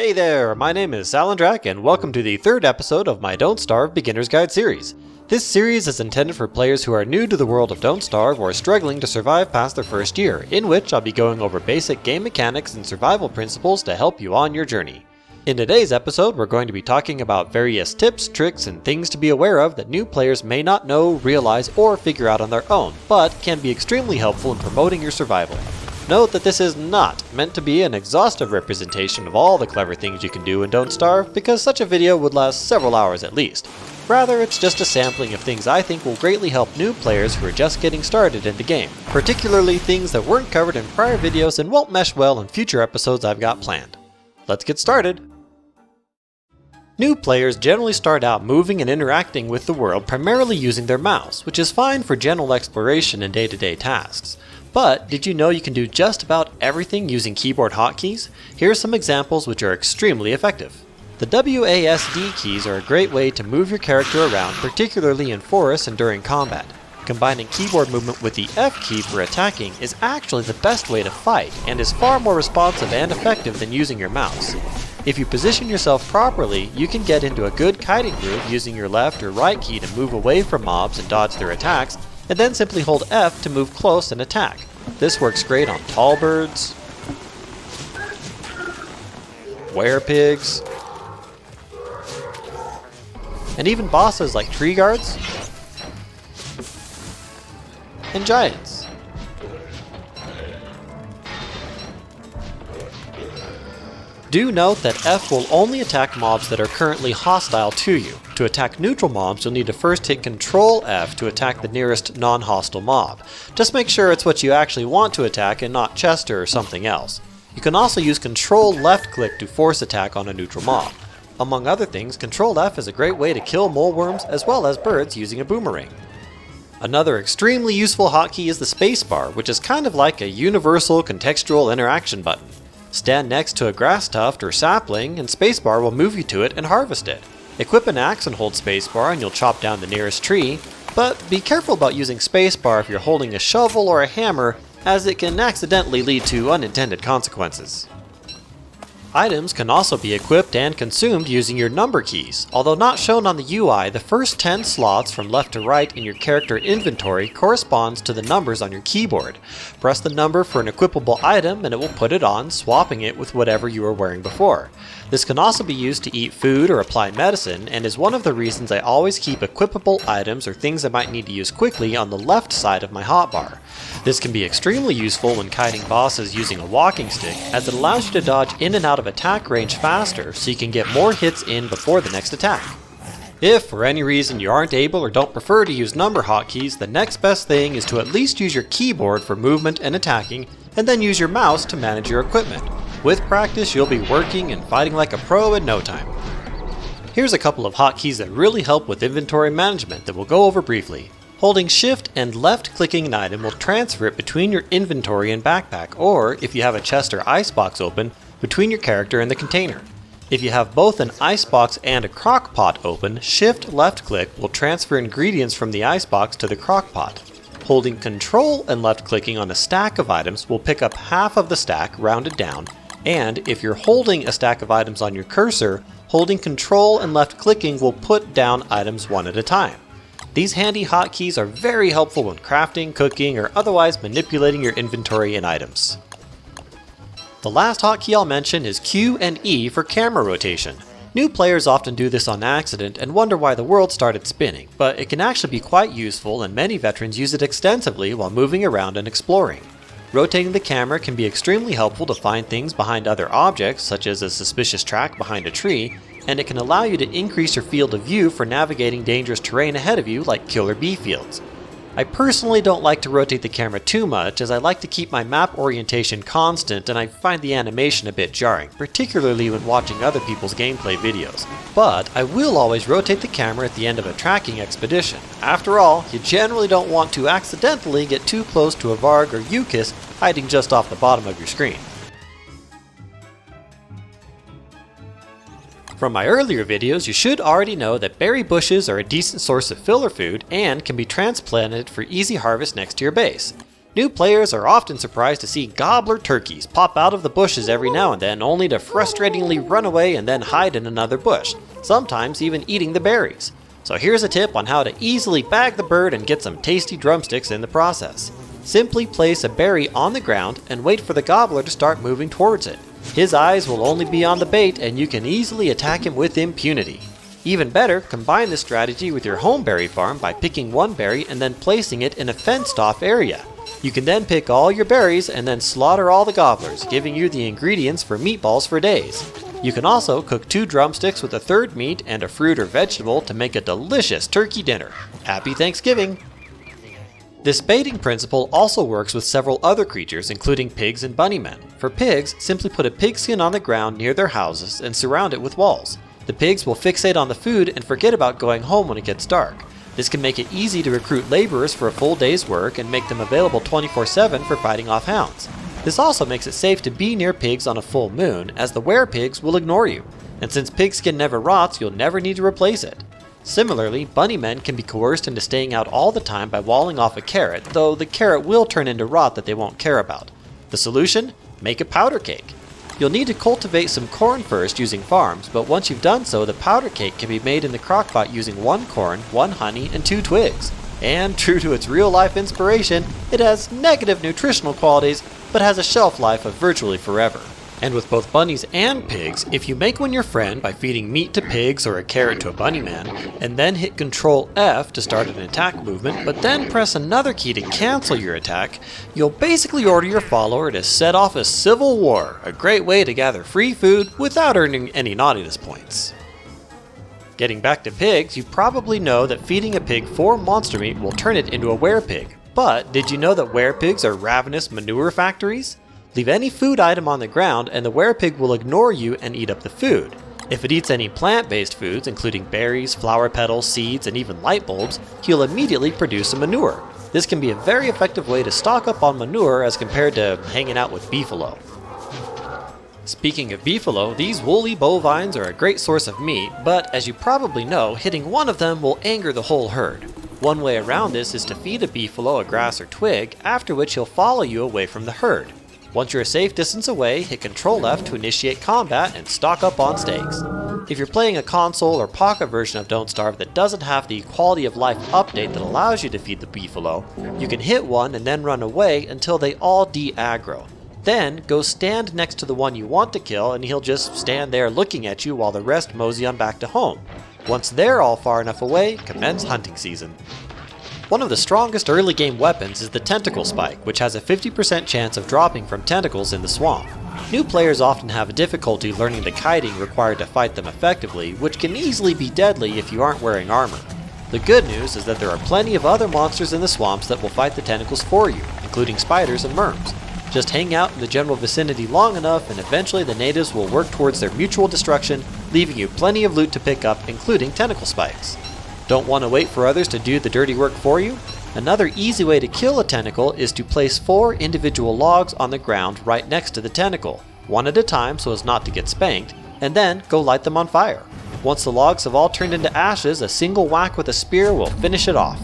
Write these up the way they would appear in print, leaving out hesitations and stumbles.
Hey there, my name is Salendrak and welcome to the third episode of my Don't Starve Beginner's Guide series. This series is intended for players who are new to the world of Don't Starve or struggling to survive past their first year, in which I'll be going over basic game mechanics and survival principles to help you on your journey. In today's episode, we're going to be talking about various tips, tricks, and things to be aware of that new players may not know, realize, or figure out on their own, but can be extremely helpful in promoting your survival. Note that this is not meant to be an exhaustive representation of all the clever things you can do in Don't Starve, because such a video would last several hours at least. Rather, it's just a sampling of things I think will greatly help new players who are just getting started in the game, particularly things that weren't covered in prior videos and won't mesh well in future episodes I've got planned. Let's get started! New players generally start out moving and interacting with the world primarily using their mouse, which is fine for general exploration and day-to-day tasks. But did you know you can do just about everything using keyboard hotkeys? Here are some examples which are extremely effective. The WASD keys are a great way to move your character around, particularly in forests and during combat. Combining keyboard movement with the F key for attacking is actually the best way to fight, and is far more responsive and effective than using your mouse. If you position yourself properly, you can get into a good kiting groove using your left or right key to move away from mobs and dodge their attacks, and then simply hold F to move close and attack. This works great on tall birds, werepigs, and even bosses like Treeguards and giants. Do note that F will only attack mobs that are currently hostile to you. To attack neutral mobs, you'll need to first hit Control F to attack the nearest non-hostile mob. Just make sure it's what you actually want to attack and not Chester or something else. You can also use Control left click to force attack on a neutral mob. Among other things, Control F is a great way to kill moleworms as well as birds using a boomerang. Another extremely useful hotkey is the spacebar, which is kind of like a universal contextual interaction button. Stand next to a grass tuft or sapling and spacebar will move you to it and harvest it. Equip an axe and hold spacebar and you'll chop down the nearest tree, but be careful about using spacebar if you're holding a shovel or a hammer, as it can accidentally lead to unintended consequences. Items can also be equipped and consumed using your number keys. Although not shown on the UI, the first 10 slots from left to right in your character inventory corresponds to the numbers on your keyboard. Press the number for an equipable item and it will put it on, swapping it with whatever you were wearing before. This can also be used to eat food or apply medicine, and is one of the reasons I always keep equipable items or things I might need to use quickly on the left side of my hotbar. This can be extremely useful when kiting bosses using a walking stick, as it allows you to dodge in and out of attack range faster so you can get more hits in before the next attack. If for any reason you aren't able or don't prefer to use number hotkeys, the next best thing is to at least use your keyboard for movement and attacking, and then use your mouse to manage your equipment. With practice, you'll be working and fighting like a pro in no time. Here's a couple of hotkeys that really help with inventory management that we'll go over briefly. Holding shift and left clicking an item will transfer it between your inventory and backpack, or if you have a chest or icebox open, between your character and the container. If you have both an icebox and a crock pot open, shift left click will transfer ingredients from the icebox to the crock pot. Holding control and left clicking on a stack of items will pick up half of the stack rounded down, and if you're holding a stack of items on your cursor, holding control and left clicking will put down items one at a time. These handy hotkeys are very helpful when crafting, cooking, or otherwise manipulating your inventory and items. The last hotkey I'll mention is Q and E for camera rotation. New players often do this on accident and wonder why the world started spinning, but it can actually be quite useful and many veterans use it extensively while moving around and exploring. Rotating the camera can be extremely helpful to find things behind other objects, such as a suspicious track behind a tree, and it can allow you to increase your field of view for navigating dangerous terrain ahead of you like killer bee fields. I personally don't like to rotate the camera too much, as I like to keep my map orientation constant and I find the animation a bit jarring, particularly when watching other people's gameplay videos. But I will always rotate the camera at the end of a tracking expedition. After all, you generally don't want to accidentally get too close to a Varg or Ukis hiding just off the bottom of your screen. From my earlier videos, you should already know that berry bushes are a decent source of filler food and can be transplanted for easy harvest next to your base. New players are often surprised to see gobbler turkeys pop out of the bushes every now and then, only to frustratingly run away and then hide in another bush, sometimes even eating the berries. So here's a tip on how to easily bag the bird and get some tasty drumsticks in the process. Simply place a berry on the ground and wait for the gobbler to start moving towards it. His eyes will only be on the bait and you can easily attack him with impunity. Even better, combine this strategy with your home berry farm by picking one berry and then placing it in a fenced-off area. You can then pick all your berries and then slaughter all the gobblers, giving you the ingredients for meatballs for days. You can also cook 2 drumsticks with a third meat and a fruit or vegetable to make a delicious turkey dinner. Happy Thanksgiving! This baiting principle also works with several other creatures, including pigs and bunnymen. For pigs, simply put a pigskin on the ground near their houses and surround it with walls. The pigs will fixate on the food and forget about going home when it gets dark. This can make it easy to recruit laborers for a full day's work and make them available 24/7 for fighting off hounds. This also makes it safe to be near pigs on a full moon, as the werepigs will ignore you. And since pigskin never rots, you'll never need to replace it. Similarly, bunnymen can be coerced into staying out all the time by walling off a carrot, though the carrot will turn into rot that they won't care about. The solution? Make a powder cake. You'll need to cultivate some corn first using farms, but once you've done so, the powder cake can be made in the crockpot using 1 corn, 1 honey, and 2 twigs. And true to its real-life inspiration, it has negative nutritional qualities, but has a shelf life of virtually forever. And with both bunnies and pigs, if you make one your friend by feeding meat to pigs or a carrot to a bunnyman, and then hit Ctrl F to start an attack movement, but then press another key to cancel your attack, you'll basically order your follower to set off a civil war, a great way to gather free food without earning any naughtiness points. Getting back to pigs, you probably know that feeding a pig 4 monster meat will turn it into a werepig. But did you know that werepigs are ravenous manure factories? Leave any food item on the ground and the werepig will ignore you and eat up the food. If it eats any plant-based foods, including berries, flower petals, seeds, and even light bulbs, he'll immediately produce a manure. This can be a very effective way to stock up on manure as compared to hanging out with beefalo. Speaking of beefalo, these woolly bovines are a great source of meat, but as you probably know, hitting one of them will anger the whole herd. One way around this is to feed a beefalo a grass or twig, after which he'll follow you away from the herd. Once you're a safe distance away, hit Ctrl F to initiate combat and stock up on steaks. If you're playing a console or pocket version of Don't Starve that doesn't have the quality of life update that allows you to feed the beefalo, you can hit one and then run away until they all de-aggro. Then go stand next to the one you want to kill and he'll just stand there looking at you while the rest mosey on back to home. Once they're all far enough away, commence hunting season. One of the strongest early game weapons is the Tentacle Spike, which has a 50% chance of dropping from tentacles in the swamp. New players often have difficulty learning the kiting required to fight them effectively, which can easily be deadly if you aren't wearing armor. The good news is that there are plenty of other monsters in the swamps that will fight the tentacles for you, including spiders and worms. Just hang out in the general vicinity long enough and eventually the natives will work towards their mutual destruction, leaving you plenty of loot to pick up, including tentacle spikes. Don't want to wait for others to do the dirty work for you? Another easy way to kill a tentacle is to place 4 individual logs on the ground right next to the tentacle, one at a time so as not to get spanked, and then go light them on fire. Once the logs have all turned into ashes, a single whack with a spear will finish it off.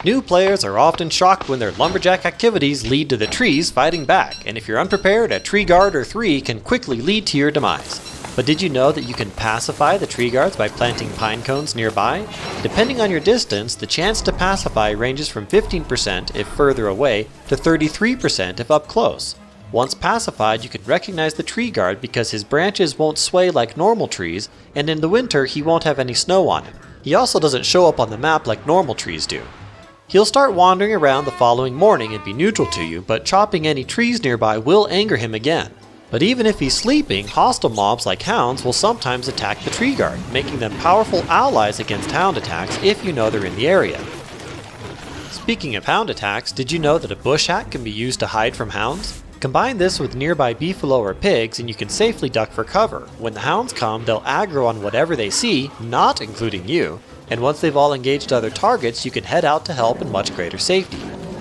New players are often shocked when their lumberjack activities lead to the trees fighting back, and if you're unprepared, a Treeguard or 3 can quickly lead to your demise. But did you know that you can pacify the Treeguards by planting pine cones nearby? Depending on your distance, the chance to pacify ranges from 15% if further away to 33% if up close. Once pacified, you can recognize the Treeguard because his branches won't sway like normal trees, and in the winter he won't have any snow on him. He also doesn't show up on the map like normal trees do. He'll start wandering around the following morning and be neutral to you, but chopping any trees nearby will anger him again. But even if he's sleeping, hostile mobs like hounds will sometimes attack the Treeguard, making them powerful allies against hound attacks if you know they're in the area. Speaking of hound attacks, did you know that a bush hack can be used to hide from hounds? Combine this with nearby beefalo or pigs and you can safely duck for cover. When the hounds come, they'll aggro on whatever they see, not including you, and once they've all engaged other targets, you can head out to help in much greater safety.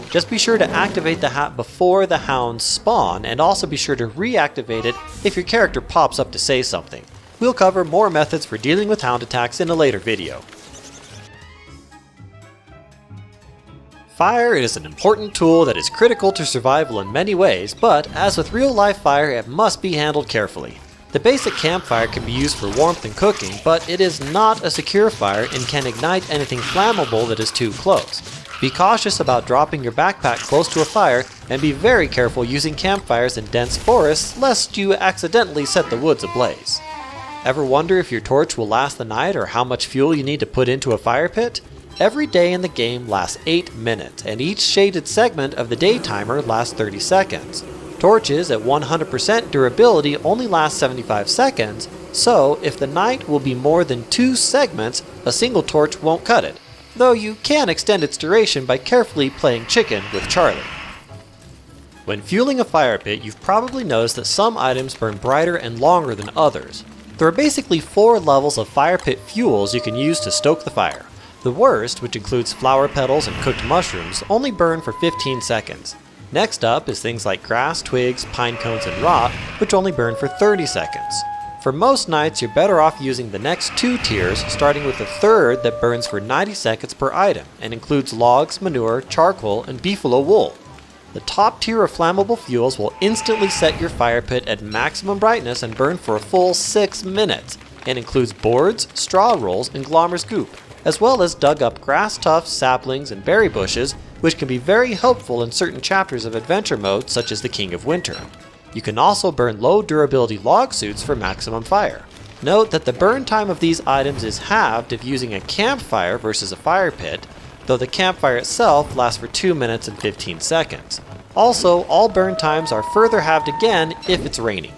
Just be sure to activate the hat before the hounds spawn, and also be sure to reactivate it if your character pops up to say something. We'll cover more methods for dealing with hound attacks in a later video. Fire is an important tool that is critical to survival in many ways, but as with real-life fire, it must be handled carefully. The basic campfire can be used for warmth and cooking, but it is not a secure fire and can ignite anything flammable that is too close. Be cautious about dropping your backpack close to a fire, and be very careful using campfires in dense forests lest you accidentally set the woods ablaze. Ever wonder if your torch will last the night or how much fuel you need to put into a fire pit? Every day in the game lasts 8 minutes, and each shaded segment of the day timer lasts 30 seconds. Torches at 100% durability only last 75 seconds, so if the night will be more than 2 segments, a single torch won't cut it, though you can extend its duration by carefully playing chicken with Charlie. When fueling a fire pit, you've probably noticed that some items burn brighter and longer than others. There are basically 4 levels of fire pit fuels you can use to stoke the fire. The worst, which includes flower petals and cooked mushrooms, only burn for 15 seconds. Next up is things like grass, twigs, pine cones, and rot, which only burn for 30 seconds. For most nights, you're better off using the next 2 tiers, starting with the third that burns for 90 seconds per item, and includes logs, manure, charcoal, and beefalo wool. The top tier of flammable fuels will instantly set your fire pit at maximum brightness and burn for a full 6 minutes, and includes boards, straw rolls, and glommer's goop, as well as dug up grass tufts, saplings, and berry bushes, which can be very helpful in certain chapters of adventure mode such as the King of Winter. You can also burn low durability log suits for maximum fire. Note that the burn time of these items is halved if using a campfire versus a fire pit, though the campfire itself lasts for 2 minutes and 15 seconds. Also, all burn times are further halved again if it's raining.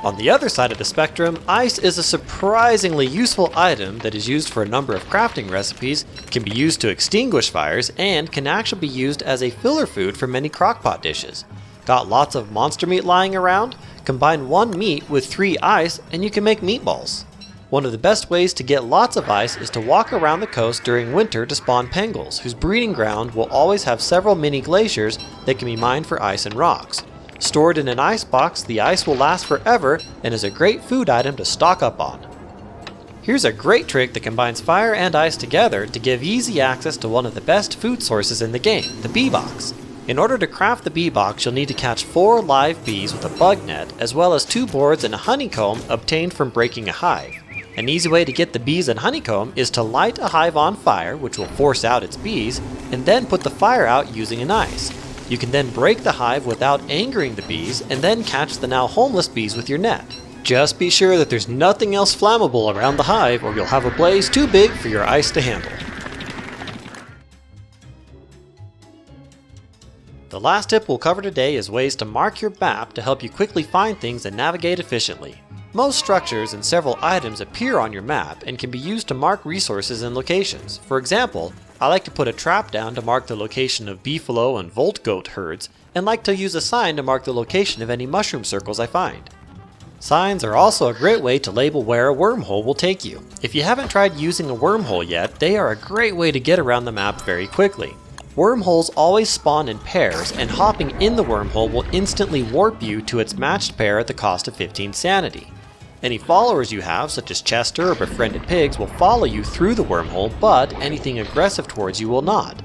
On the other side of the spectrum, ice is a surprisingly useful item that is used for a number of crafting recipes, can be used to extinguish fires, and can actually be used as a filler food for many crockpot dishes. Got lots of monster meat lying around? Combine 1 meat with 3 ice and you can make meatballs. One of the best ways to get lots of ice is to walk around the coast during winter to spawn pangolins, whose breeding ground will always have several mini glaciers that can be mined for ice and rocks. Stored in an ice box, the ice will last forever and is a great food item to stock up on. Here's a great trick that combines fire and ice together to give easy access to one of the best food sources in the game, the bee box. In order to craft the bee box, you'll need to catch 4 live bees with a bug net, as well as 2 boards and a honeycomb obtained from breaking a hive. An easy way to get the bees and honeycomb is to light a hive on fire, which will force out its bees, and then put the fire out using an ice. You can then break the hive without angering the bees, and then catch the now homeless bees with your net. Just be sure that there's nothing else flammable around the hive, or you'll have a blaze too big for your ice to handle. The last tip we'll cover today is ways to mark your map to help you quickly find things and navigate efficiently. Most structures and several items appear on your map and can be used to mark resources and locations. For example, I like to put a trap down to mark the location of beefalo and volt goat herds, and like to use a sign to mark the location of any mushroom circles I find. Signs are also a great way to label where a wormhole will take you. If you haven't tried using a wormhole yet, they are a great way to get around the map very quickly. Wormholes always spawn in pairs, and hopping in the wormhole will instantly warp you to its matched pair at the cost of 15 sanity. Any followers you have, such as Chester or befriended pigs, will follow you through the wormhole, but anything aggressive towards you will not.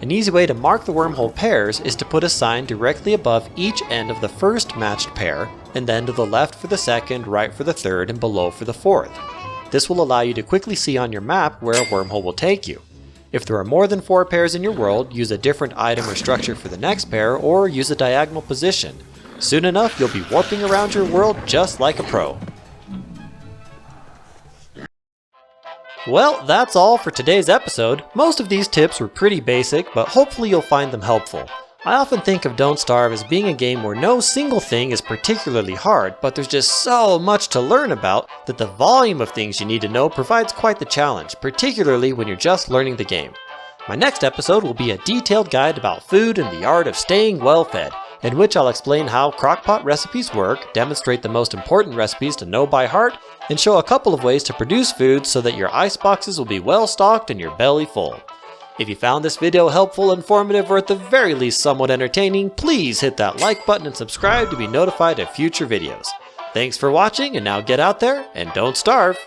An easy way to mark the wormhole pairs is to put a sign directly above each end of the first matched pair, and then to the left for the second, right for the third, and below for the fourth. This will allow you to quickly see on your map where a wormhole will take you. If there are more than 4 pairs in your world, use a different item or structure for the next pair, or use a diagonal position. Soon enough, you'll be warping around your world just like a pro. Well, that's all for today's episode. Most of these tips were pretty basic, but hopefully you'll find them helpful. I often think of Don't Starve as being a game where no single thing is particularly hard, but there's just so much to learn about that the volume of things you need to know provides quite the challenge, particularly when you're just learning the game. My next episode will be a detailed guide about food and the art of staying well fed, in which I'll explain how crockpot recipes work, demonstrate the most important recipes to know by heart, and show a couple of ways to produce food so that your ice boxes will be well stocked and your belly full. If you found this video helpful, informative, or at the very least somewhat entertaining, please hit that like button and subscribe to be notified of future videos. Thanks for watching, and now get out there and don't starve!